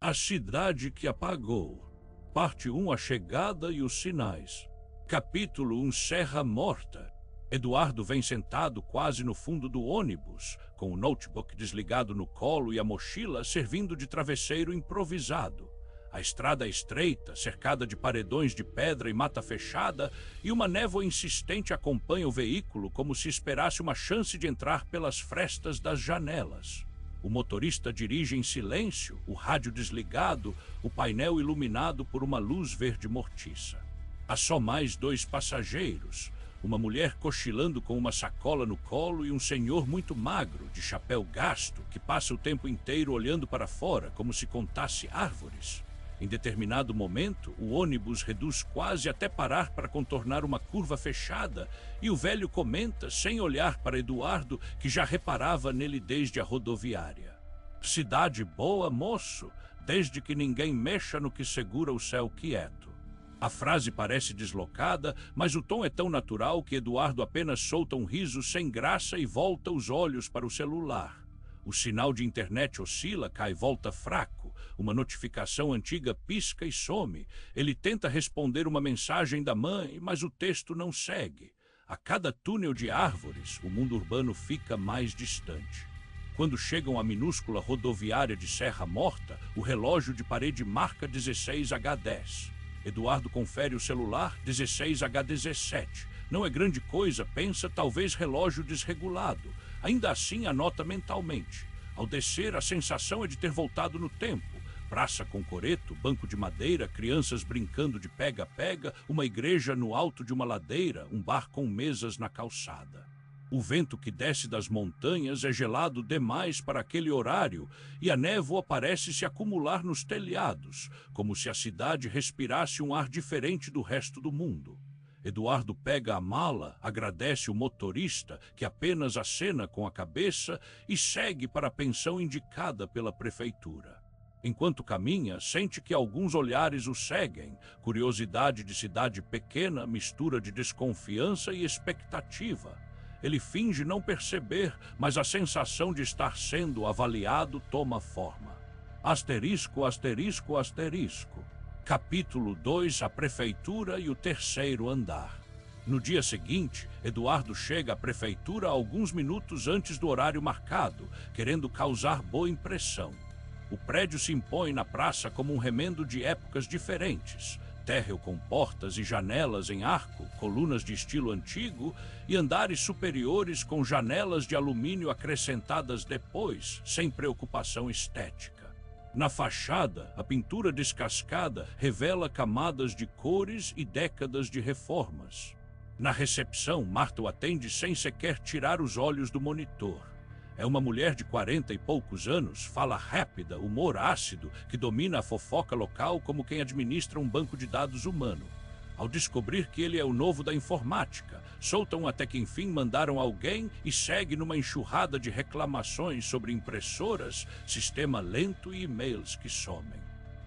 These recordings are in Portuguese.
A cidade que apagou. Parte 1, a chegada e os sinais. Capítulo 1, Serra Morta. Eduardo vem sentado quase no fundo do ônibus, com o notebook desligado no colo e a mochila servindo de travesseiro improvisado. A estrada é estreita, cercada de paredões de pedra e mata fechada, e uma névoa insistente acompanha o veículo como se esperasse uma chance de entrar pelas frestas das janelas. O motorista dirige em silêncio, o rádio desligado, o painel iluminado por uma luz verde mortiça. Há só mais 2 passageiros, uma mulher cochilando com uma sacola no colo e um senhor muito magro, de chapéu gasto, que passa o tempo inteiro olhando para fora como se contasse árvores. Em determinado momento, o ônibus reduz quase até parar para contornar uma curva fechada e o velho comenta, sem olhar para Eduardo, que já reparava nele desde a rodoviária. Cidade boa, moço, desde que ninguém mexa no que segura o céu quieto. A frase parece deslocada, mas o tom é tão natural que Eduardo apenas solta um riso sem graça e volta os olhos para o celular. O sinal de internet oscila, cai volta fraco. Uma notificação antiga pisca e some. Ele tenta responder uma mensagem da mãe, mas o texto não segue. A cada túnel de árvores, o mundo urbano fica mais distante. Quando chegam à minúscula rodoviária de Serra Morta, o relógio de parede marca 16H10. Eduardo confere o celular, 16H17. Não é grande coisa, pensa, talvez relógio desregulado. Ainda assim, anota mentalmente. Ao descer, a sensação é de ter voltado no tempo. Praça com coreto, banco de madeira, crianças brincando de pega-pega, uma igreja no alto de uma ladeira, um bar com mesas na calçada. O vento que desce das montanhas é gelado demais para aquele horário e a névoa parece se acumular nos telhados, como se a cidade respirasse um ar diferente do resto do mundo. Eduardo pega a mala, agradece o motorista, que apenas acena com a cabeça, e segue para a pensão indicada pela prefeitura. Enquanto caminha, sente que alguns olhares o seguem. Curiosidade de cidade pequena, mistura de desconfiança e expectativa. Ele finge não perceber, mas a sensação de estar sendo avaliado toma forma. Asterisco, asterisco, asterisco. Capítulo 2, a prefeitura e o terceiro andar. No dia seguinte, Eduardo chega à prefeitura alguns minutos antes do horário marcado, querendo causar boa impressão. O prédio se impõe na praça como um remendo de épocas diferentes. Térreo com portas e janelas em arco, colunas de estilo antigo e andares superiores com janelas de alumínio acrescentadas depois, sem preocupação estética. Na fachada, a pintura descascada revela camadas de cores e décadas de reformas. Na recepção, Marta o atende sem sequer tirar os olhos do monitor. É uma mulher de 40 e poucos anos, fala rápida, humor ácido, que domina a fofoca local como quem administra um banco de dados humano. Ao descobrir que ele é o novo da informática, soltam até que enfim mandaram alguém e segue numa enxurrada de reclamações sobre impressoras, sistema lento e e-mails que somem.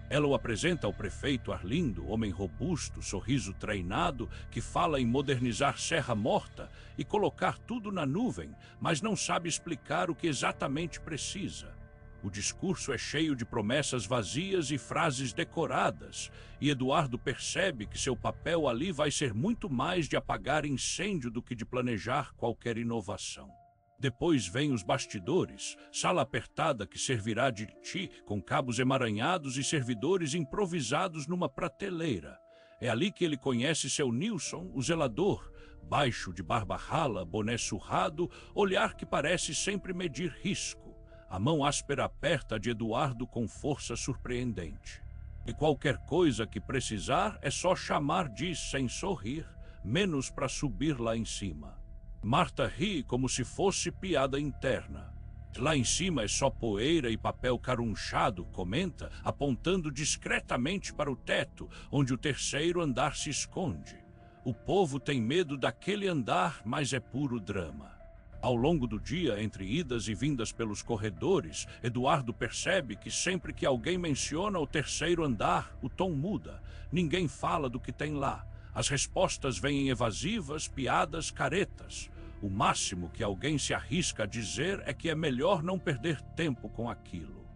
Ela o apresenta ao prefeito Arlindo, homem robusto, sorriso treinado, que fala em modernizar Serra Morta e colocar tudo na nuvem, mas não sabe explicar o que exatamente precisa. O discurso é cheio de promessas vazias e frases decoradas, e Eduardo percebe que seu papel ali vai ser muito mais de apagar incêndio do que de planejar qualquer inovação. Depois vêm os bastidores, sala apertada que servirá de ti, com cabos emaranhados e servidores improvisados numa prateleira. É ali que ele conhece seu Nilson, o zelador, baixo, de barba rala, boné surrado, olhar que parece sempre medir risco. A mão áspera aperta a de Eduardo com força surpreendente. E qualquer coisa que precisar é só chamar, diz sem sorrir, menos para subir lá em cima. Marta ri como se fosse piada interna. Lá em cima é só poeira e papel carunchado, comenta, apontando discretamente para o teto, onde o terceiro andar se esconde. O povo tem medo daquele andar, mas é puro drama. Ao longo do dia, entre idas e vindas pelos corredores, Eduardo percebe que sempre que alguém menciona o terceiro andar, o tom muda. Ninguém fala do que tem lá. As respostas vêm evasivas, piadas, caretas. O máximo que alguém se arrisca a dizer é que é melhor não perder tempo com aquilo.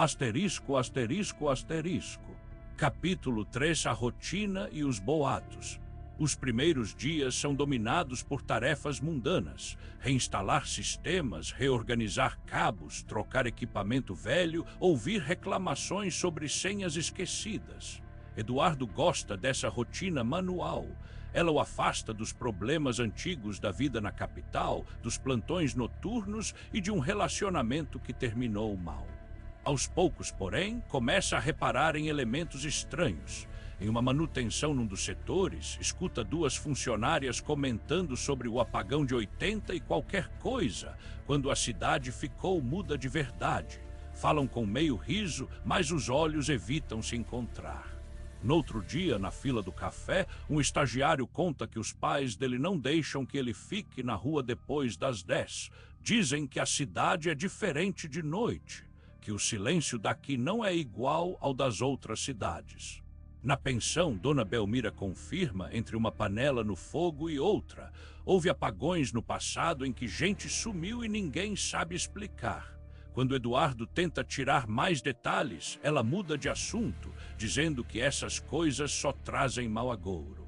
Asterisco, asterisco, asterisco. Capítulo 3. A rotina e os boatos. Os primeiros dias são dominados por tarefas mundanas: reinstalar sistemas, reorganizar cabos, trocar equipamento velho, ouvir reclamações sobre senhas esquecidas. Eduardo gosta dessa rotina manual. Ela o afasta dos problemas antigos da vida na capital, dos plantões noturnos e de um relacionamento que terminou mal. Aos poucos, porém, começa a reparar em elementos estranhos. Em uma manutenção num dos setores, escuta duas funcionárias comentando sobre o apagão de 80 e qualquer coisa, quando a cidade ficou muda de verdade. Falam com meio riso, mas os olhos evitam se encontrar. Noutro dia, na fila do café, um estagiário conta que os pais dele não deixam que ele fique na rua depois das 10. Dizem que a cidade é diferente de noite, que o silêncio daqui não é igual ao das outras cidades. Na pensão, Dona Belmira confirma, entre uma panela no fogo e outra, houve apagões no passado em que gente sumiu e ninguém sabe explicar. Quando Eduardo tenta tirar mais detalhes, ela muda de assunto, dizendo que essas coisas só trazem mau agouro.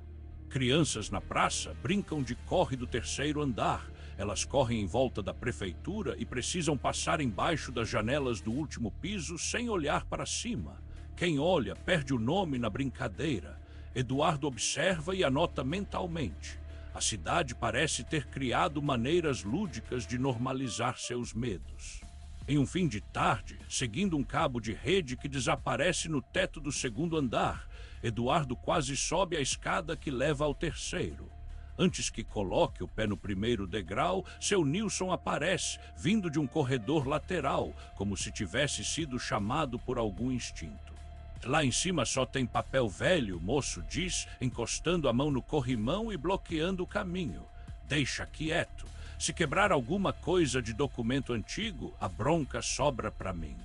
Crianças na praça brincam de corre do terceiro andar. Elas correm em volta da prefeitura e precisam passar embaixo das janelas do último piso sem olhar para cima. Quem olha perde o nome na brincadeira. Eduardo observa e anota mentalmente. A cidade parece ter criado maneiras lúdicas de normalizar seus medos. Em um fim de tarde, seguindo um cabo de rede que desaparece no teto do segundo andar, Eduardo quase sobe a escada que leva ao terceiro. Antes que coloque o pé no primeiro degrau, seu Nilson aparece, vindo de um corredor lateral, como se tivesse sido chamado por algum instinto. Lá em cima só tem papel velho, o moço diz, encostando a mão no corrimão e bloqueando o caminho. Deixa quieto. Se quebrar alguma coisa de documento antigo, a bronca sobra para mim.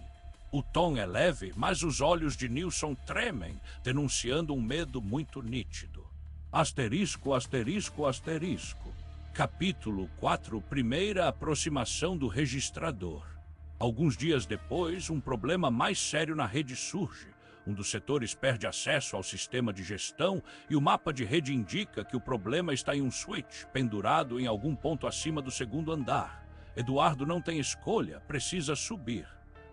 O tom é leve, mas os olhos de Nilson tremem, denunciando um medo muito nítido. Asterisco, asterisco, asterisco. Capítulo 4. Primeira aproximação do registrador. Alguns dias depois, um problema mais sério na rede surge. Um dos setores perde acesso ao sistema de gestão e o mapa de rede indica que o problema está em um switch pendurado em algum ponto acima do segundo andar. Eduardo não tem escolha, precisa subir.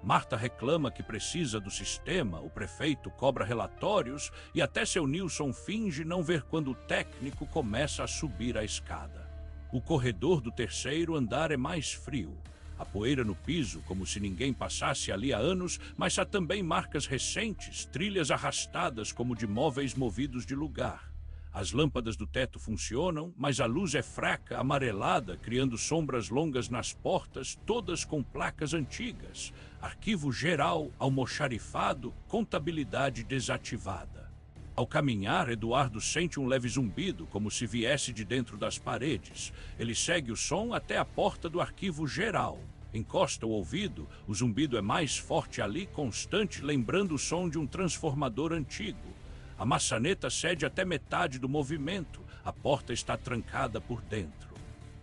Marta reclama que precisa do sistema, o prefeito cobra relatórios e até seu Nilson finge não ver quando o técnico começa a subir a escada. O corredor do terceiro andar é mais frio. A poeira no piso, como se ninguém passasse ali há anos, mas há também marcas recentes, trilhas arrastadas como de móveis movidos de lugar. As lâmpadas do teto funcionam, mas a luz é fraca, amarelada, criando sombras longas nas portas, todas com placas antigas. Arquivo geral, almoxarifado, contabilidade desativada. Ao caminhar, Eduardo sente um leve zumbido, como se viesse de dentro das paredes. Ele segue o som até a porta do arquivo geral. Encosta o ouvido, o zumbido é mais forte ali, constante, lembrando o som de um transformador antigo. A maçaneta cede até metade do movimento. A porta está trancada por dentro.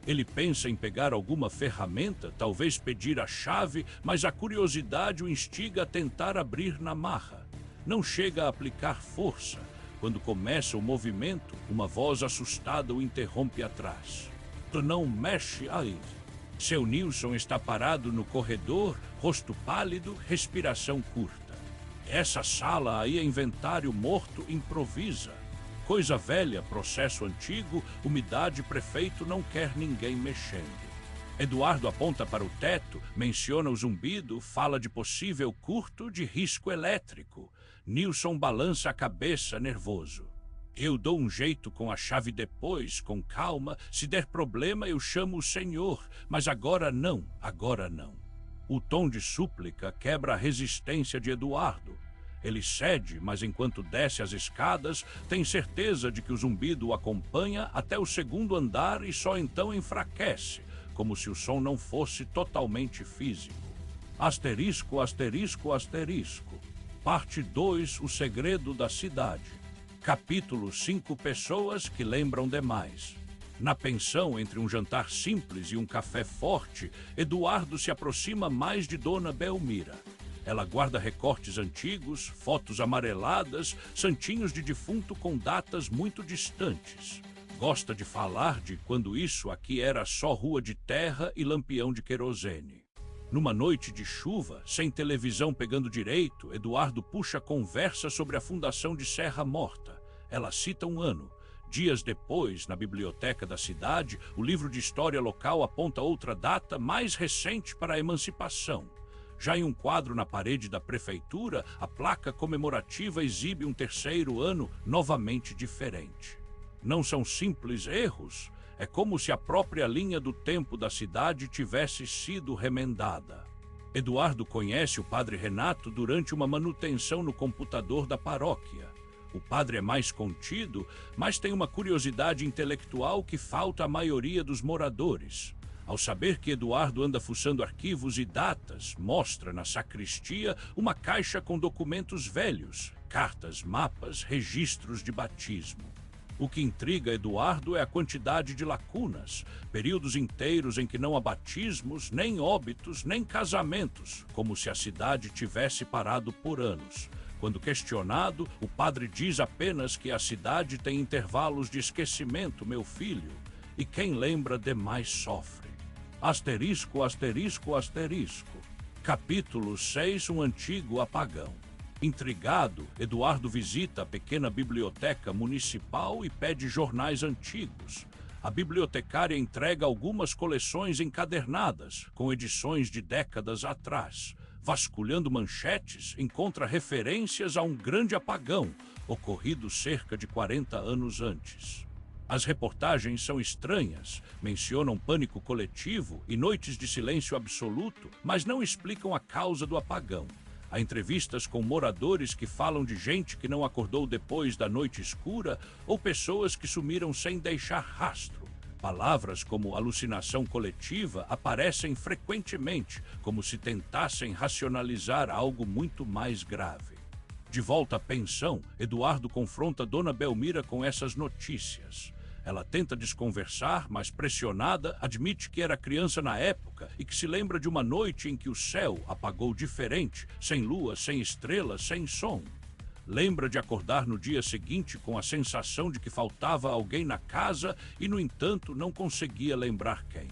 Ele pensa em pegar alguma ferramenta, talvez pedir a chave, mas a curiosidade o instiga a tentar abrir na marra. Não chega a aplicar força. Quando começa o movimento, uma voz assustada o interrompe atrás. Tu não mexe aí. Seu Nilson está parado no corredor, rosto pálido, respiração curta. Essa sala aí é inventário morto, improvisa. Coisa velha, processo antigo, umidade, prefeito não quer ninguém mexendo. Eduardo aponta para o teto, menciona o zumbido, fala de possível curto de risco elétrico. Nilson balança a cabeça, nervoso. Eu dou um jeito com a chave depois, com calma. Se der problema, eu chamo o senhor, mas agora não, agora não. O tom de súplica quebra a resistência de Eduardo. Ele cede, mas enquanto desce as escadas, tem certeza de que o zumbido o acompanha até o segundo andar e só então enfraquece, como se o som não fosse totalmente físico. Asterisco, asterisco, asterisco. Parte 2. O segredo da cidade. Capítulo 5. Pessoas que lembram demais. Na pensão, entre um jantar simples e um café forte, Eduardo se aproxima mais de Dona Belmira. Ela guarda recortes antigos, fotos amareladas, santinhos de defunto com datas muito distantes. Gosta de falar de quando isso aqui era só rua de terra e lampião de querosene. Numa noite de chuva, sem televisão pegando direito, Eduardo puxa a conversa sobre a fundação de Serra Morta. Ela cita um ano. Dias depois, na biblioteca da cidade, o livro de história local aponta outra data mais recente para a emancipação. Já em um quadro na parede da prefeitura, a placa comemorativa exibe um terceiro ano novamente diferente. Não são simples erros, é como se a própria linha do tempo da cidade tivesse sido remendada. Eduardo conhece o padre Renato durante uma manutenção no computador da paróquia. O padre é mais contido, mas tem uma curiosidade intelectual que falta à maioria dos moradores. Ao saber que Eduardo anda fuçando arquivos e datas, mostra na sacristia uma caixa com documentos velhos, cartas, mapas, registros de batismo. O que intriga Eduardo é a quantidade de lacunas, períodos inteiros em que não há batismos, nem óbitos, nem casamentos, como se a cidade tivesse parado por anos. Quando questionado, o padre diz apenas que a cidade tem intervalos de esquecimento, meu filho, e quem lembra demais sofre. Asterisco, asterisco, asterisco. Capítulo 6, um antigo apagão. Intrigado, Eduardo visita a pequena biblioteca municipal e pede jornais antigos. A bibliotecária entrega algumas coleções encadernadas, com edições de décadas atrás. Vasculhando manchetes, encontra referências a um grande apagão, ocorrido cerca de 40 anos antes. As reportagens são estranhas, mencionam pânico coletivo e noites de silêncio absoluto, mas não explicam a causa do apagão. Há entrevistas com moradores que falam de gente que não acordou depois da noite escura ou pessoas que sumiram sem deixar rastro. Palavras como alucinação coletiva aparecem frequentemente, como se tentassem racionalizar algo muito mais grave. De volta à pensão, Eduardo confronta Dona Belmira com essas notícias. Ela tenta desconversar, mas pressionada, admite que era criança na época e que se lembra de uma noite em que o céu apagou diferente, sem lua, sem estrelas, sem som. Lembra de acordar no dia seguinte com a sensação de que faltava alguém na casa e, no entanto, não conseguia lembrar quem.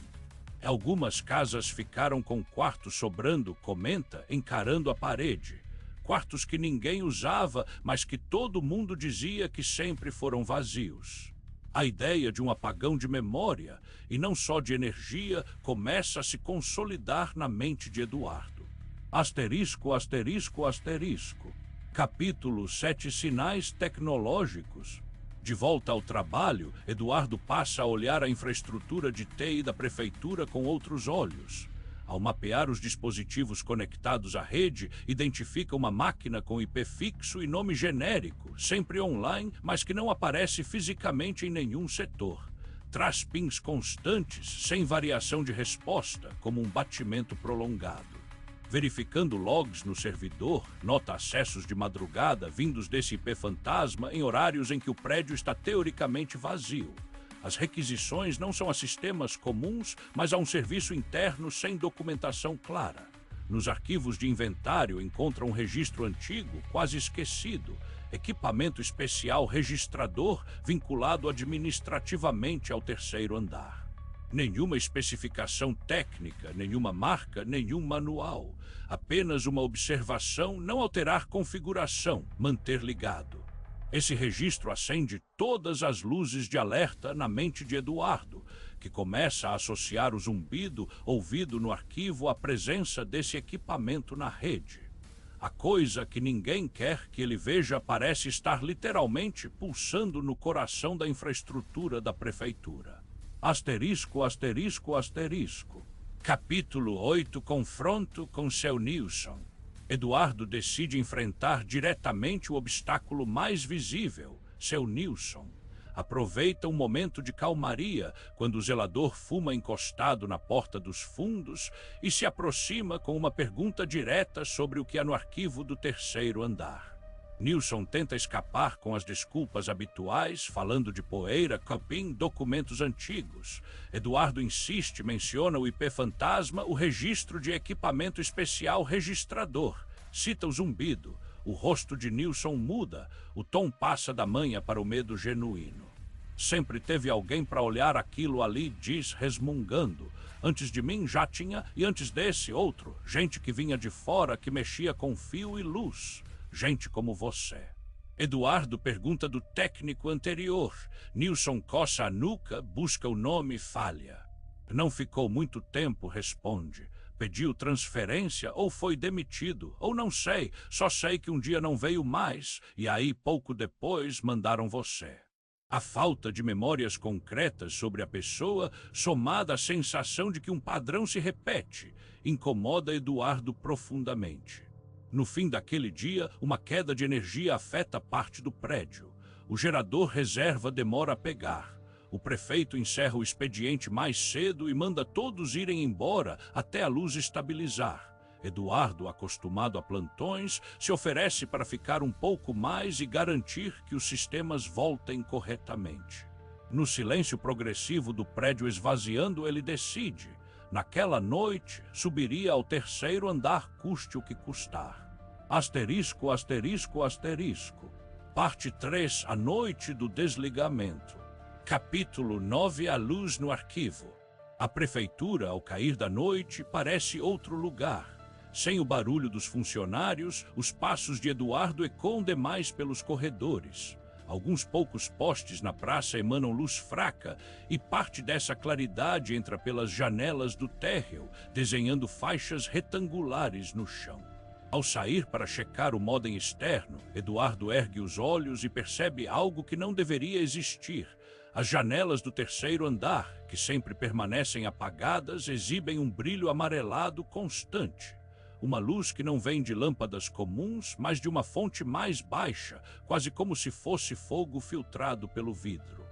Algumas casas ficaram com quartos sobrando, comenta, encarando a parede. Quartos que ninguém usava, mas que todo mundo dizia que sempre foram vazios. A ideia de um apagão de memória, e não só de energia, começa a se consolidar na mente de Eduardo. Asterisco, asterisco, asterisco. Capítulo 7, sinais tecnológicos. De volta ao trabalho, Eduardo passa a olhar a infraestrutura de TI da prefeitura com outros olhos. Ao mapear os dispositivos conectados à rede, identifica uma máquina com IP fixo e nome genérico, sempre online, mas que não aparece fisicamente em nenhum setor. Traz pins constantes, sem variação de resposta, como um batimento prolongado. Verificando logs no servidor, nota acessos de madrugada vindos desse IP fantasma em horários em que o prédio está teoricamente vazio. As requisições não são a sistemas comuns, mas a um serviço interno sem documentação clara. Nos arquivos de inventário encontra um registro antigo, quase esquecido, equipamento especial registrador vinculado administrativamente ao terceiro andar. Nenhuma especificação técnica, nenhuma marca, nenhum manual. Apenas uma observação: não alterar configuração, manter ligado. Esse registro acende todas as luzes de alerta na mente de Eduardo, que começa a associar o zumbido ouvido no arquivo à presença desse equipamento na rede. A coisa que ninguém quer que ele veja parece estar literalmente pulsando no coração da infraestrutura da prefeitura. Asterisco, asterisco, asterisco. Capítulo 8, confronto com seu Nilson. Eduardo decide enfrentar diretamente o obstáculo mais visível, seu Nilson. Aproveita um momento de calmaria, quando o zelador fuma encostado na porta dos fundos e se aproxima com uma pergunta direta sobre o que há no arquivo do terceiro andar. Nilson tenta escapar com as desculpas habituais, falando de poeira, capim, documentos antigos. Eduardo insiste, menciona o IP fantasma, o registro de equipamento especial registrador. Cita o zumbido. O rosto de Nilson muda. O tom passa da manha para o medo genuíno. Sempre teve alguém para olhar aquilo ali, diz resmungando. Antes de mim já tinha, e antes desse, outro. Gente que vinha de fora, que mexia com fio e luz. Gente como você. Eduardo pergunta do técnico anterior. Nilson coça a nuca, busca o nome e falha. Não ficou muito tempo, responde. Pediu transferência ou foi demitido, ou não sei. Só sei que um dia não veio mais, e aí pouco depois mandaram você. A falta de memórias concretas sobre a pessoa, somada à sensação de que um padrão se repete, incomoda Eduardo profundamente. No fim daquele dia, uma queda de energia afeta parte do prédio. O gerador reserva demora a pegar. O prefeito encerra o expediente mais cedo e manda todos irem embora até a luz estabilizar. Eduardo, acostumado a plantões, se oferece para ficar um pouco mais e garantir que os sistemas voltem corretamente. No silêncio progressivo do prédio esvaziando, ele decide. Naquela noite, subiria ao 3º andar, custe o que custar. Asterisco, asterisco, asterisco. Parte 3, a noite do desligamento. Capítulo 9, a luz no arquivo. A prefeitura, ao cair da noite, parece outro lugar. Sem o barulho dos funcionários, os passos de Eduardo ecoam demais pelos corredores. Alguns poucos postes na praça emanam luz fraca e parte dessa claridade entra pelas janelas do térreo, desenhando faixas retangulares no chão. Ao sair para checar o modem externo, Eduardo ergue os olhos e percebe algo que não deveria existir. As janelas do 3º andar, que sempre permanecem apagadas, exibem um brilho amarelado constante. Uma luz que não vem de lâmpadas comuns, mas de uma fonte mais baixa, quase como se fosse fogo filtrado pelo vidro.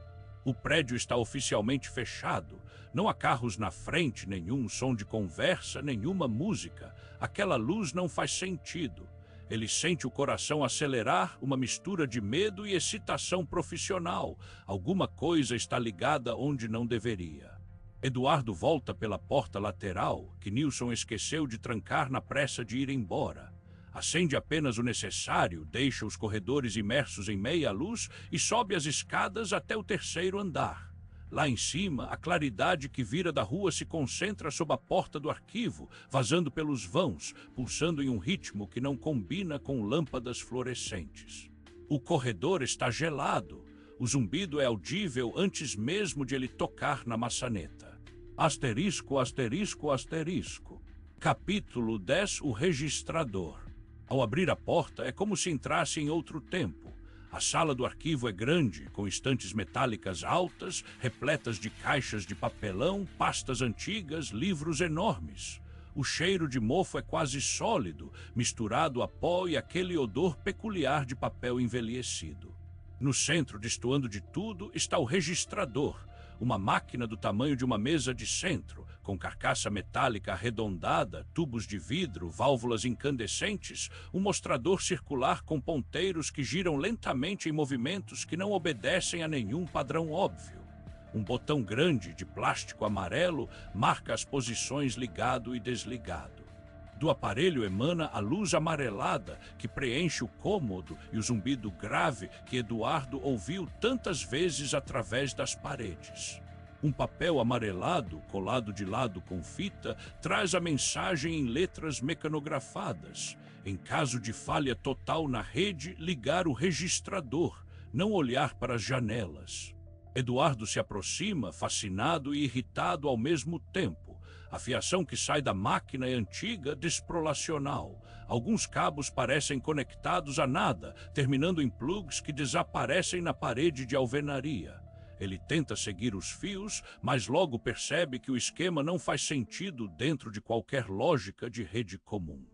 O prédio está oficialmente fechado. Não há carros na frente, nenhum som de conversa, nenhuma música. Aquela luz não faz sentido. Ele sente o coração acelerar, uma mistura de medo e excitação profissional. Alguma coisa está ligada onde não deveria. Eduardo volta pela porta lateral, que Nilson esqueceu de trancar na pressa de ir embora. Acende apenas o necessário, deixa os corredores imersos em meia luz e sobe as escadas até o 3º andar. Lá em cima, a claridade que vira da rua se concentra sob a porta do arquivo, vazando pelos vãos, pulsando em um ritmo que não combina com lâmpadas fluorescentes. O corredor está gelado. O zumbido é audível antes mesmo de ele tocar na maçaneta. Asterisco, asterisco, asterisco. Capítulo 10, o registrador. Ao abrir a porta, é como se entrasse em outro tempo. A sala do arquivo é grande, com estantes metálicas altas, repletas de caixas de papelão, pastas antigas, livros enormes. O cheiro de mofo é quase sólido, misturado a pó e aquele odor peculiar de papel envelhecido. No centro, destoando de tudo, está o registrador, uma máquina do tamanho de uma mesa de centro, com carcaça metálica arredondada, tubos de vidro, válvulas incandescentes, um mostrador circular com ponteiros que giram lentamente em movimentos que não obedecem a nenhum padrão óbvio. Um botão grande de plástico amarelo marca as posições ligado e desligado. Do aparelho emana a luz amarelada que preenche o cômodo e o zumbido grave que Eduardo ouviu tantas vezes através das paredes. Um papel amarelado, colado de lado com fita, traz a mensagem em letras mecanografadas. Em caso de falha total na rede, ligar o registrador, não olhar para as janelas. Eduardo se aproxima, fascinado e irritado ao mesmo tempo. A fiação que sai da máquina é antiga, desprolacional. Alguns cabos parecem conectados a nada, terminando em plugs que desaparecem na parede de alvenaria. Ele tenta seguir os fios, mas logo percebe que o esquema não faz sentido dentro de qualquer lógica de rede comum.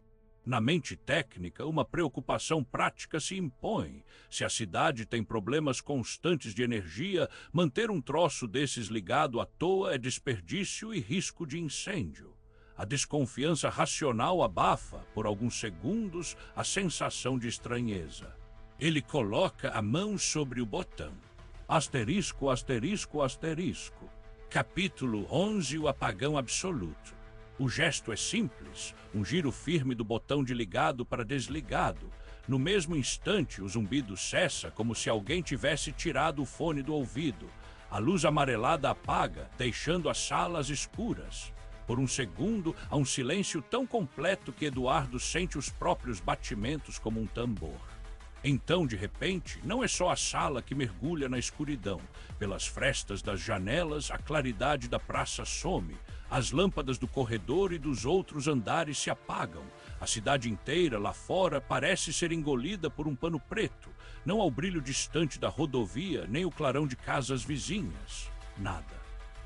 Na mente técnica, uma preocupação prática se impõe. Se a cidade tem problemas constantes de energia, manter um troço desses ligado à toa é desperdício e risco de incêndio. A desconfiança racional abafa, por alguns segundos, a sensação de estranheza. Ele coloca a mão sobre o botão. Asterisco, asterisco, asterisco. Capítulo 11, o apagão absoluto. O gesto é simples, um giro firme do botão de ligado para desligado. No mesmo instante, o zumbido cessa como se alguém tivesse tirado o fone do ouvido. A luz amarelada apaga, deixando as salas escuras. Por um segundo, há um silêncio tão completo que Eduardo sente os próprios batimentos como um tambor. Então, de repente, não é só a sala que mergulha na escuridão. Pelas frestas das janelas, a claridade da praça some. As lâmpadas do corredor e dos outros andares se apagam. A cidade inteira, lá fora, parece ser engolida por um pano preto. Não há o brilho distante da rodovia, nem o clarão de casas vizinhas. Nada.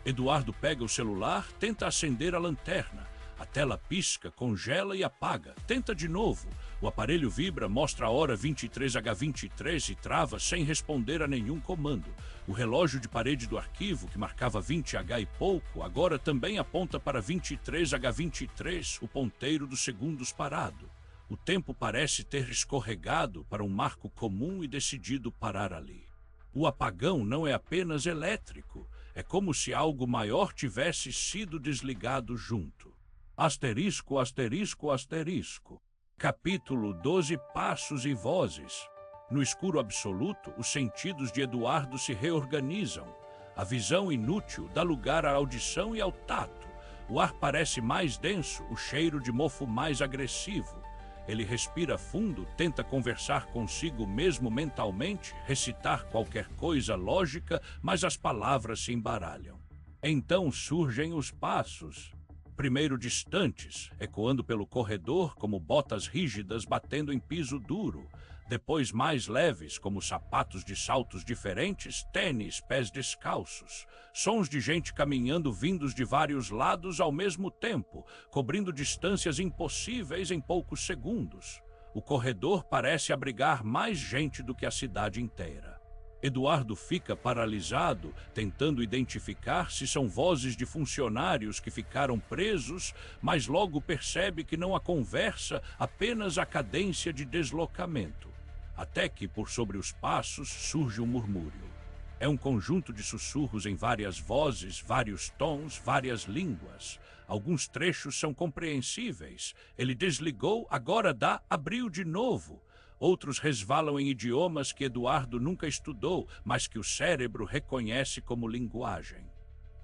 Eduardo pega o celular, tenta acender a lanterna. A tela pisca, congela e apaga. Tenta de novo. O aparelho vibra, mostra a hora 23h23 e trava sem responder a nenhum comando. O relógio de parede do arquivo, que marcava 20h e pouco, agora também aponta para 23h23, o ponteiro dos segundos parado. O tempo parece ter escorregado para um marco comum e decidido parar ali. O apagão não é apenas elétrico. É como se algo maior tivesse sido desligado junto. Asterisco, asterisco, asterisco. Capítulo 12 Passos e Vozes. No escuro absoluto, os sentidos de Eduardo se reorganizam. A visão inútil dá lugar à audição e ao tato. O ar parece mais denso, o cheiro de mofo mais agressivo. Ele respira fundo, tenta conversar consigo mesmo mentalmente, recitar qualquer coisa lógica, mas as palavras se embaralham. Então surgem os passos. Primeiro distantes, ecoando pelo corredor como botas rígidas batendo em piso duro. Depois mais leves, como sapatos de saltos diferentes, tênis, pés descalços. Sons de gente caminhando vindos de vários lados ao mesmo tempo, cobrindo distâncias impossíveis em poucos segundos. O corredor parece abrigar mais gente do que a cidade inteira. Eduardo fica paralisado, tentando identificar se são vozes de funcionários que ficaram presos, mas logo percebe que não há conversa, apenas a cadência de deslocamento. Até que, por sobre os passos, surge um murmúrio. É um conjunto de sussurros em várias vozes, vários tons, várias línguas. Alguns trechos são compreensíveis. Ele desligou, agora dá, abriu de novo. Outros resvalam em idiomas que Eduardo nunca estudou, mas que o cérebro reconhece como linguagem.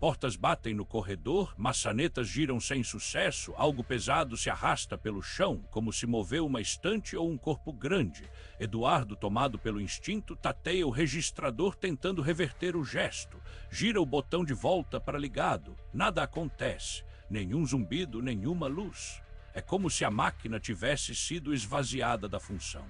Portas batem no corredor, maçanetas giram sem sucesso, algo pesado se arrasta pelo chão, como se moveu uma estante ou um corpo grande. Eduardo, tomado pelo instinto, tateia o registrador tentando reverter o gesto. Gira o botão de volta para ligado. Nada acontece. Nenhum zumbido, nenhuma luz. É como se a máquina tivesse sido esvaziada da função.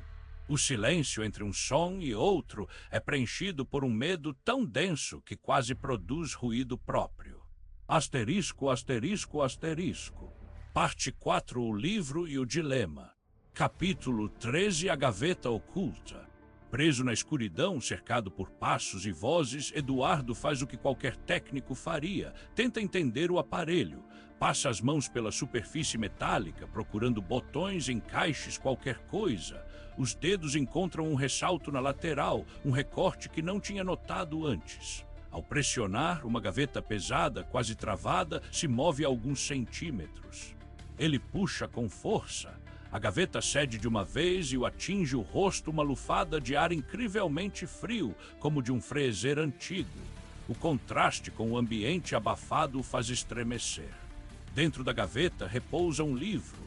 O silêncio entre um som e outro é preenchido por um medo tão denso que quase produz ruído próprio. Asterisco, asterisco, asterisco. Parte 4, o livro e o dilema. Capítulo 13, a gaveta oculta. Preso na escuridão, cercado por passos e vozes, Eduardo faz o que qualquer técnico faria. Tenta entender o aparelho. Passa as mãos pela superfície metálica, procurando botões, encaixes, qualquer coisa. Os dedos encontram um ressalto na lateral, um recorte que não tinha notado antes. Ao pressionar, uma gaveta pesada, quase travada, se move a alguns centímetros. Ele puxa com força. A gaveta cede de uma vez e o atinge o rosto uma lufada de ar incrivelmente frio, como de um freezer antigo. O contraste com o ambiente abafado o faz estremecer. Dentro da gaveta repousa um livro.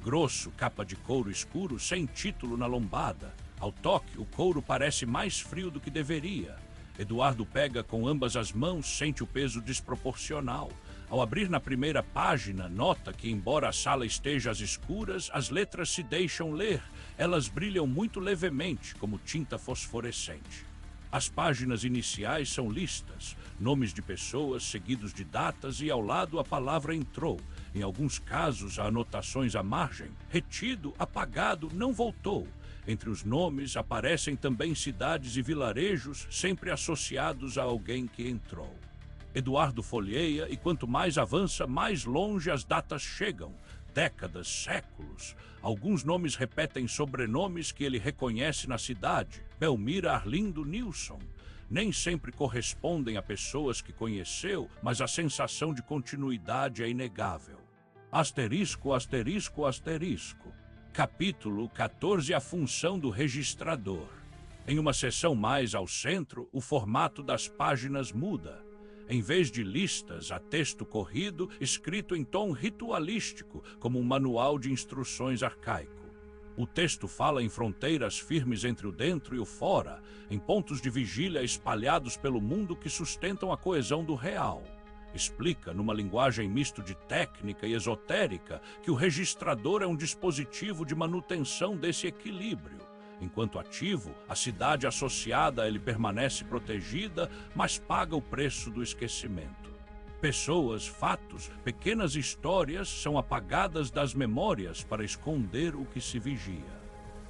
Grosso, capa de couro escuro, sem título na lombada. Ao toque, o couro parece mais frio do que deveria. Eduardo pega com ambas as mãos, sente o peso desproporcional. Ao abrir na primeira página, nota que, embora a sala esteja às escuras, as letras se deixam ler. Elas brilham muito levemente, como tinta fosforescente. As páginas iniciais são listas, nomes de pessoas seguidos de datas e ao lado a palavra entrou. Em alguns casos há anotações à margem, retido, apagado, não voltou. Entre os nomes aparecem também cidades e vilarejos, sempre associados a alguém que entrou. Eduardo folheia e quanto mais avança, mais longe as datas chegam. Décadas, séculos. Alguns nomes repetem sobrenomes que ele reconhece na cidade. Belmira Arlindo Nilson. Nem sempre correspondem a pessoas que conheceu, mas a sensação de continuidade é inegável. Asterisco, asterisco, asterisco. Capítulo 14. A função do registrador. Em uma seção mais ao centro, o formato das páginas muda. Em vez de listas, há texto corrido, escrito em tom ritualístico, como um manual de instruções arcaico. O texto fala em fronteiras firmes entre o dentro e o fora, em pontos de vigília espalhados pelo mundo que sustentam a coesão do real. Explica, numa linguagem misto de técnica e esotérica, que o registrador é um dispositivo de manutenção desse equilíbrio. Enquanto ativo, a cidade associada a ele permanece protegida, mas paga o preço do esquecimento. Pessoas, fatos, pequenas histórias são apagadas das memórias para esconder o que se vigia.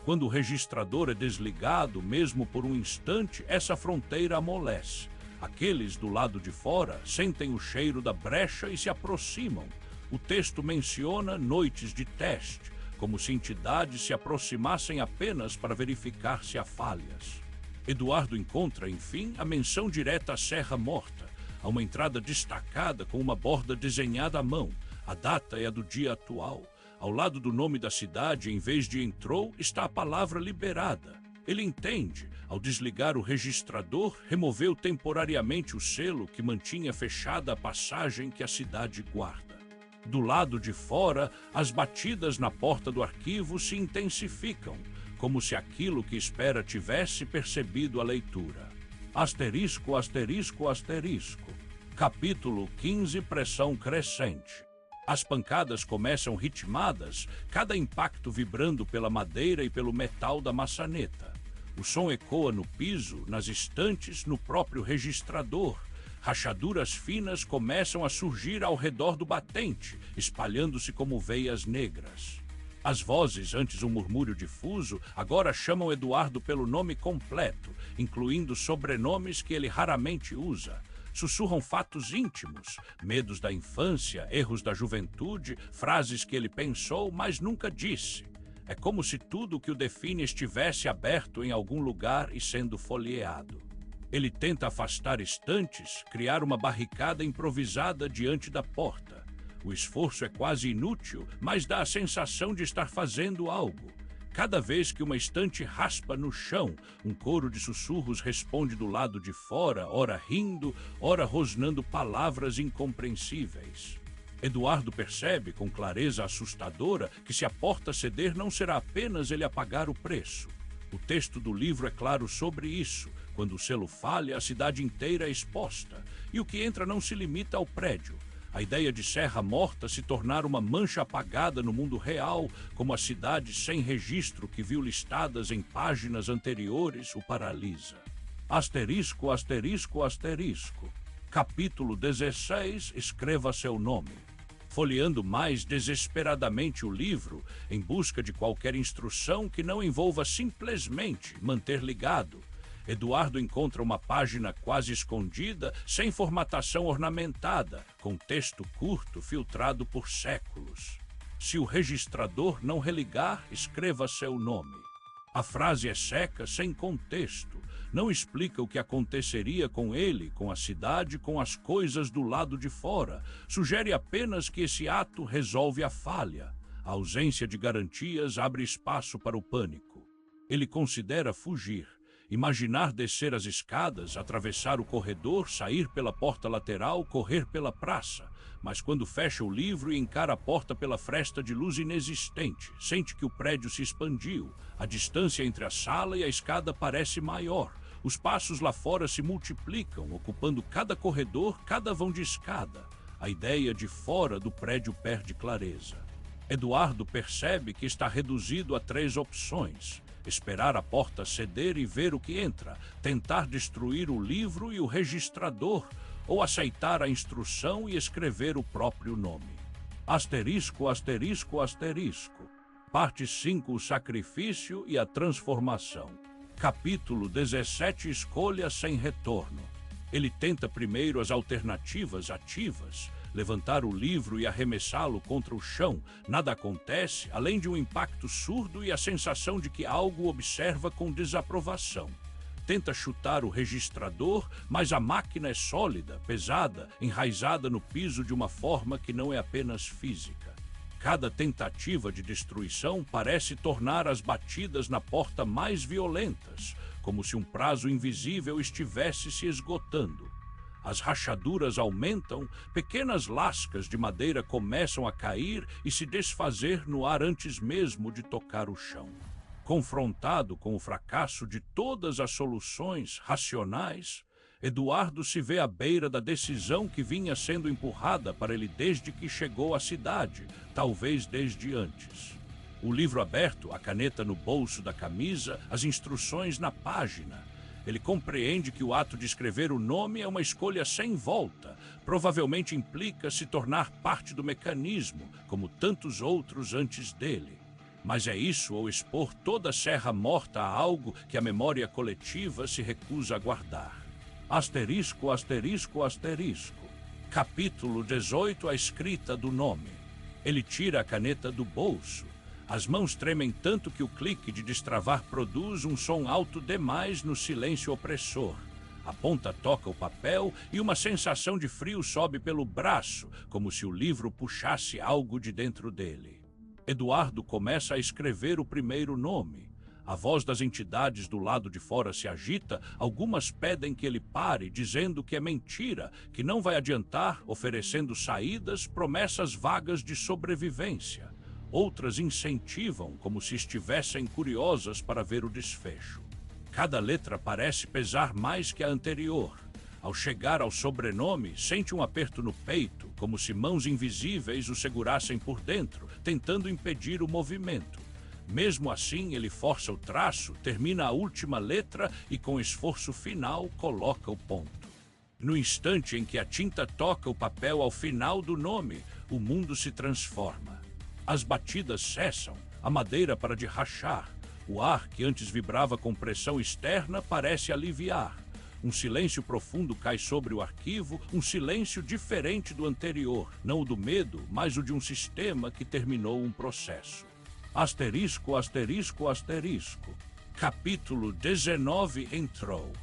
Quando o registrador é desligado, mesmo por um instante, essa fronteira amolece. Aqueles do lado de fora sentem o cheiro da brecha e se aproximam. O texto menciona noites de teste, como se entidades se aproximassem apenas para verificar se há falhas. Eduardo encontra, enfim, a menção direta à Serra Morta, a uma entrada destacada com uma borda desenhada à mão. A data é a do dia atual. Ao lado do nome da cidade, em vez de entrou, está a palavra liberada. Ele entende. Ao desligar o registrador, removeu temporariamente o selo que mantinha fechada a passagem que a cidade guarda. Do lado de fora, as batidas na porta do arquivo se intensificam, como se aquilo que espera tivesse percebido a leitura. Asterisco, asterisco, asterisco. Capítulo 15. Pressão crescente. As pancadas começam ritmadas, cada impacto vibrando pela madeira e pelo metal da maçaneta. O som ecoa no piso, nas estantes, no próprio registrador. Rachaduras finas começam a surgir ao redor do batente, espalhando-se como veias negras. As vozes, antes um murmúrio difuso, agora chamam Eduardo pelo nome completo, incluindo sobrenomes que ele raramente usa. Sussurram fatos íntimos, medos da infância, erros da juventude, frases que ele pensou, mas nunca disse. É como se tudo o que o define estivesse aberto em algum lugar e sendo folheado. Ele tenta afastar estantes, criar uma barricada improvisada diante da porta. O esforço é quase inútil, mas dá a sensação de estar fazendo algo. Cada vez que uma estante raspa no chão, um coro de sussurros responde do lado de fora, ora rindo, ora rosnando palavras incompreensíveis. Eduardo percebe, com clareza assustadora, que se a porta ceder não será apenas ele a pagar o preço. O texto do livro é claro sobre isso. Quando o selo falha, a cidade inteira é exposta, e o que entra não se limita ao prédio. A ideia de Serra Morta se tornar uma mancha apagada no mundo real, como a cidade sem registro que viu listadas em páginas anteriores, o paralisa. Asterisco, asterisco, asterisco. Capítulo 16. Escreva seu nome. Folheando mais desesperadamente o livro, em busca de qualquer instrução que não envolva simplesmente manter ligado, Eduardo encontra uma página quase escondida, sem formatação ornamentada, com texto curto filtrado por séculos. Se o registrador não religar, escreva seu nome. A frase é seca, sem contexto. Não explica o que aconteceria com ele, com a cidade, com as coisas do lado de fora. Sugere apenas que esse ato resolve a falha. A ausência de garantias abre espaço para o pânico. Ele considera fugir. Imaginar descer as escadas, atravessar o corredor, sair pela porta lateral, correr pela praça. Mas quando fecha o livro e encara a porta pela fresta de luz inexistente, sente que o prédio se expandiu. A distância entre a sala e a escada parece maior. Os passos lá fora se multiplicam, ocupando cada corredor, cada vão de escada. A ideia de fora do prédio perde clareza. Eduardo percebe que está reduzido a 3 opções. Esperar a porta ceder e ver o que entra, tentar destruir o livro e o registrador, ou aceitar a instrução e escrever o próprio nome. Asterisco, asterisco, asterisco. Parte 5. O sacrifício e a transformação. Capítulo 17. Escolha sem retorno. Ele tenta primeiro as alternativas ativas, levantar o livro e arremessá-lo contra o chão. Nada acontece, além de um impacto surdo e a sensação de que algo observa com desaprovação. Tenta chutar o registrador, mas a máquina é sólida, pesada, enraizada no piso de uma forma que não é apenas física. Cada tentativa de destruição parece tornar as batidas na porta mais violentas, como se um prazo invisível estivesse se esgotando. As rachaduras aumentam, pequenas lascas de madeira começam a cair e se desfazer no ar antes mesmo de tocar o chão. Confrontado com o fracasso de todas as soluções racionais, Eduardo se vê à beira da decisão que vinha sendo empurrada para ele desde que chegou à cidade, talvez desde antes. O livro aberto, a caneta no bolso da camisa, as instruções na página. Ele compreende que o ato de escrever o nome é uma escolha sem volta. Provavelmente implica se tornar parte do mecanismo, como tantos outros antes dele. Mas é isso ou expor toda a Serra Morta a algo que a memória coletiva se recusa a guardar. Asterisco, asterisco, asterisco. Capítulo 18, a escrita do nome. Ele tira a caneta do bolso. As mãos tremem tanto que o clique de destravar produz um som alto demais no silêncio opressor. A ponta toca o papel e uma sensação de frio sobe pelo braço, como se o livro puxasse algo de dentro dele. Eduardo começa a escrever o primeiro nome. A voz das entidades do lado de fora se agita, algumas pedem que ele pare, dizendo que é mentira, que não vai adiantar, oferecendo saídas, promessas vagas de sobrevivência. Outras incentivam, como se estivessem curiosas para ver o desfecho. Cada letra parece pesar mais que a anterior. Ao chegar ao sobrenome, sente um aperto no peito, como se mãos invisíveis o segurassem por dentro, tentando impedir o movimento. Mesmo assim, ele força o traço, termina a última letra e, com esforço final, coloca o ponto. No instante em que a tinta toca o papel ao final do nome, o mundo se transforma. As batidas cessam, a madeira para de rachar. O ar, que antes vibrava com pressão externa, parece aliviar. Um silêncio profundo cai sobre o arquivo, um silêncio diferente do anterior, não o do medo, mas o de um sistema que terminou um processo. Asterisco, asterisco, asterisco. Capítulo 19 entrou.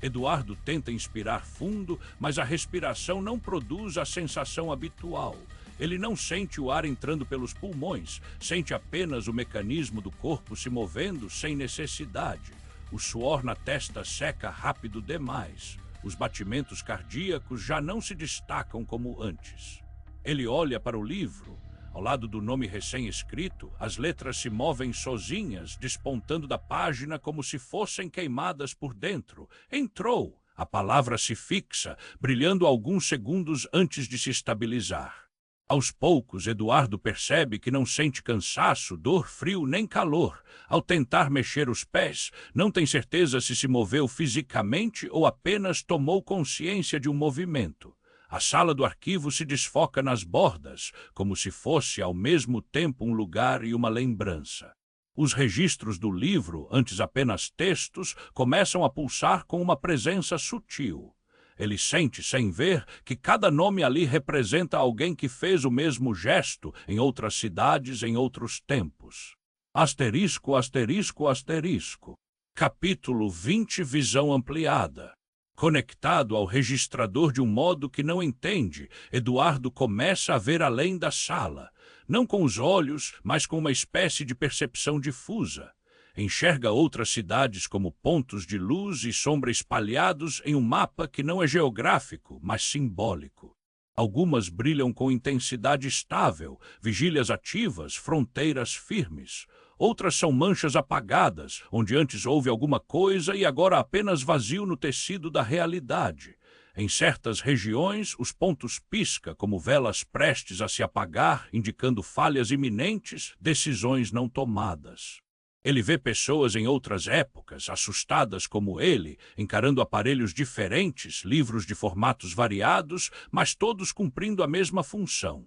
Eduardo tenta inspirar fundo, mas a respiração não produz a sensação habitual. Ele não sente o ar entrando pelos pulmões, sente apenas o mecanismo do corpo se movendo sem necessidade. O suor na testa seca rápido demais. Os batimentos cardíacos já não se destacam como antes. Ele olha para o livro. Ao lado do nome recém-escrito, as letras se movem sozinhas, despontando da página como se fossem queimadas por dentro. Entrou! A palavra se fixa, brilhando alguns segundos antes de se estabilizar. Aos poucos, Eduardo percebe que não sente cansaço, dor, frio nem calor. Ao tentar mexer os pés, não tem certeza se moveu fisicamente ou apenas tomou consciência de um movimento. A sala do arquivo se desfoca nas bordas, como se fosse ao mesmo tempo um lugar e uma lembrança. Os registros do livro, antes apenas textos, começam a pulsar com uma presença sutil. Ele sente, sem ver, que cada nome ali representa alguém que fez o mesmo gesto em outras cidades, em outros tempos. Asterisco, asterisco, asterisco. Capítulo 20, visão ampliada. Conectado ao registrador de um modo que não entende, Eduardo começa a ver além da sala, não com os olhos, mas com uma espécie de percepção difusa. Enxerga outras cidades como pontos de luz e sombra espalhados em um mapa que não é geográfico, mas simbólico. Algumas brilham com intensidade estável, vigílias ativas, fronteiras firmes. Outras são manchas apagadas, onde antes houve alguma coisa e agora apenas vazio no tecido da realidade. Em certas regiões, os pontos piscam como velas prestes a se apagar, indicando falhas iminentes, decisões não tomadas. Ele vê pessoas em outras épocas, assustadas como ele, encarando aparelhos diferentes, livros de formatos variados, mas todos cumprindo a mesma função.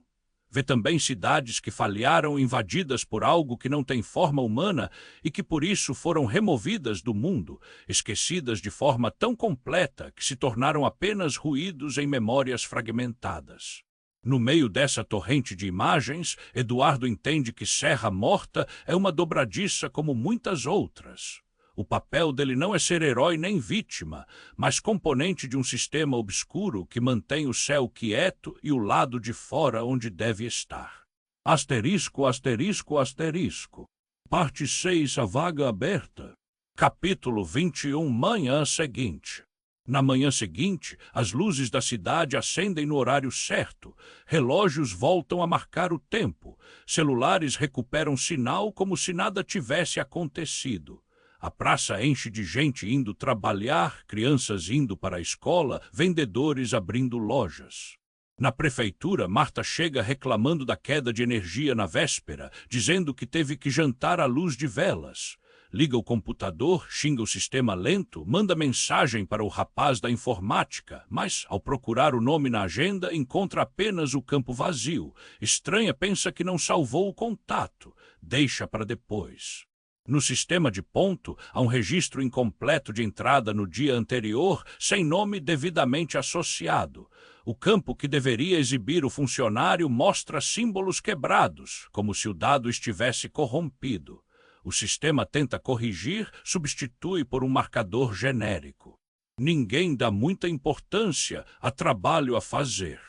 Vê também cidades que falharam invadidas por algo que não tem forma humana e que por isso foram removidas do mundo, esquecidas de forma tão completa que se tornaram apenas ruídos em memórias fragmentadas. No meio dessa torrente de imagens, Eduardo entende que Serra Morta é uma dobradiça como muitas outras. O papel dele não é ser herói nem vítima, mas componente de um sistema obscuro que mantém o céu quieto e o lado de fora onde deve estar. Asterisco, asterisco, asterisco. Parte 6, a vaga aberta. Capítulo 21, manhã seguinte. Na manhã seguinte, as luzes da cidade acendem no horário certo, relógios voltam a marcar o tempo, celulares recuperam sinal como se nada tivesse acontecido. A praça enche de gente indo trabalhar, crianças indo para a escola, vendedores abrindo lojas. Na prefeitura, Marta chega reclamando da queda de energia na véspera, dizendo que teve que jantar à luz de velas. Liga o computador, xinga o sistema lento, manda mensagem para o rapaz da informática, mas, ao procurar o nome na agenda, encontra apenas o campo vazio. Estranha, pensa que não salvou o contato. Deixa para depois. No sistema de ponto, há um registro incompleto de entrada no dia anterior, sem nome devidamente associado. O campo que deveria exibir o funcionário mostra símbolos quebrados, como se o dado estivesse corrompido. O sistema tenta corrigir, substitui por um marcador genérico. Ninguém dá muita importância a trabalho a fazer.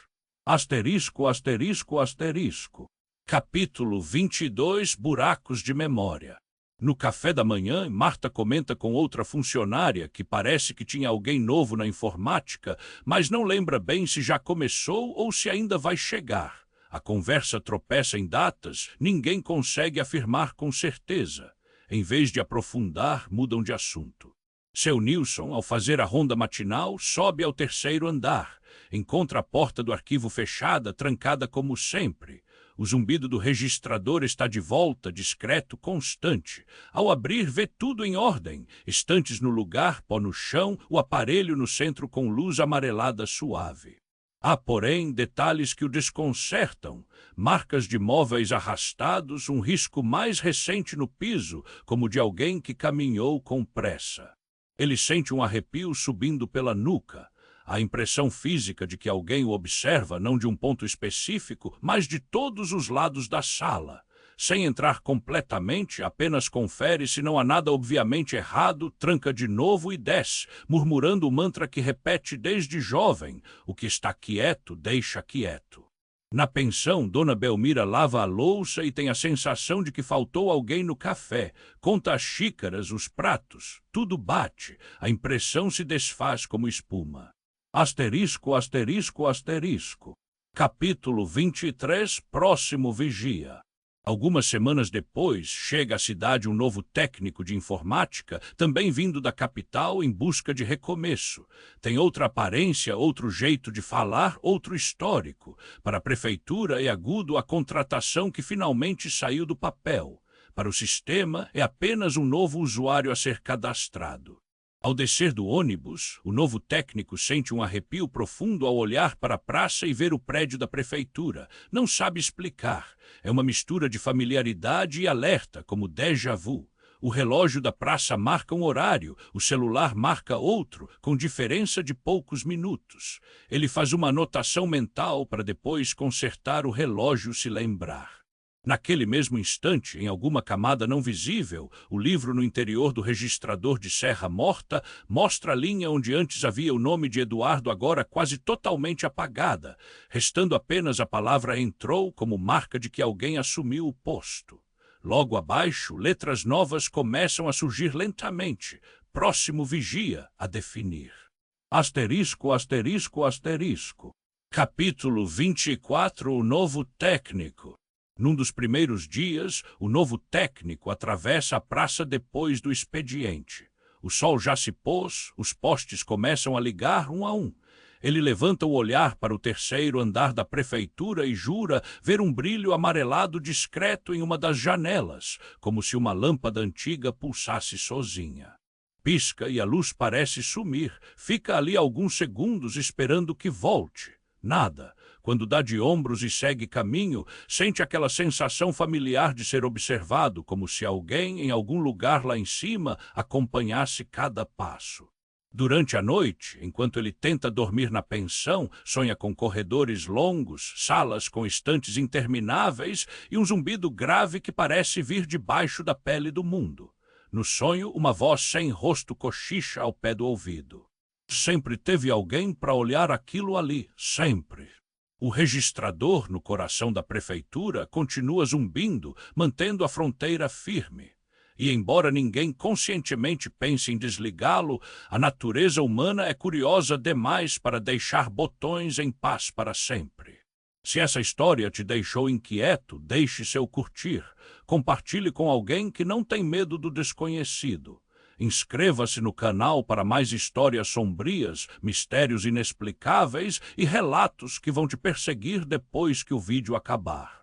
Asterisco, asterisco, asterisco. Capítulo 22, buracos de memória. No café da manhã, Marta comenta com outra funcionária que parece que tinha alguém novo na informática, mas não lembra bem se já começou ou se ainda vai chegar. A conversa tropeça em datas, ninguém consegue afirmar com certeza. Em vez de aprofundar, mudam de assunto. Seu Nilson, ao fazer a ronda matinal, sobe ao 3º andar. Encontra a porta do arquivo fechada, trancada como sempre. O zumbido do registrador está de volta, discreto, constante. Ao abrir, vê tudo em ordem. Estantes no lugar, pó no chão, o aparelho no centro com luz amarelada suave. Há, porém, detalhes que o desconcertam. Marcas de móveis arrastados, um risco mais recente no piso, como de alguém que caminhou com pressa. Ele sente um arrepio subindo pela nuca. A impressão física de que alguém o observa, não de um ponto específico, mas de todos os lados da sala. Sem entrar completamente, apenas confere se não há nada obviamente errado, tranca de novo e desce, murmurando o mantra que repete desde jovem: o que está quieto, deixa quieto. Na pensão, Dona Belmira lava a louça e tem a sensação de que faltou alguém no café. Conta as xícaras, os pratos, tudo bate, a impressão se desfaz como espuma. Asterisco, asterisco, asterisco. Capítulo 23, próximo vigia. Algumas semanas depois, chega à cidade um novo técnico de informática, também vindo da capital em busca de recomeço. Tem outra aparência, outro jeito de falar, outro histórico. Para a prefeitura é agudo a contratação que finalmente saiu do papel. Para o sistema é apenas um novo usuário a ser cadastrado. Ao descer do ônibus, o novo técnico sente um arrepio profundo ao olhar para a praça e ver o prédio da prefeitura. Não sabe explicar. É uma mistura de familiaridade e alerta, como déjà vu. O relógio da praça marca um horário, o celular marca outro, com diferença de poucos minutos. Ele faz uma anotação mental para depois consertar o relógio se lembrar. Naquele mesmo instante, em alguma camada não visível, o livro no interior do registrador de Serra Morta mostra a linha onde antes havia o nome de Eduardo, agora quase totalmente apagada, restando apenas a palavra entrou como marca de que alguém assumiu o posto. Logo abaixo, letras novas começam a surgir lentamente, próximo vigia a definir. Asterisco, asterisco, asterisco. Capítulo 24, o novo técnico. Num dos primeiros dias, o novo técnico atravessa a praça depois do expediente. O sol já se pôs, os postes começam a ligar um a um. Ele levanta o olhar para o 3º andar da prefeitura e jura ver um brilho amarelado discreto em uma das janelas, como se uma lâmpada antiga pulsasse sozinha. Pisca e a luz parece sumir. Fica ali alguns segundos esperando que volte. Nada. Quando dá de ombros e segue caminho, sente aquela sensação familiar de ser observado, como se alguém, em algum lugar lá em cima, acompanhasse cada passo. Durante a noite, enquanto ele tenta dormir na pensão, sonha com corredores longos, salas com estantes intermináveis e um zumbido grave que parece vir debaixo da pele do mundo. No sonho, uma voz sem rosto cochicha ao pé do ouvido. Sempre teve alguém para olhar aquilo ali, sempre. O registrador no coração da prefeitura continua zumbindo, mantendo a fronteira firme. E embora ninguém conscientemente pense em desligá-lo, a natureza humana é curiosa demais para deixar botões em paz para sempre. Se essa história te deixou inquieto, deixe seu curtir. Compartilhe com alguém que não tem medo do desconhecido. Inscreva-se no canal para mais histórias sombrias, mistérios inexplicáveis e relatos que vão te perseguir depois que o vídeo acabar.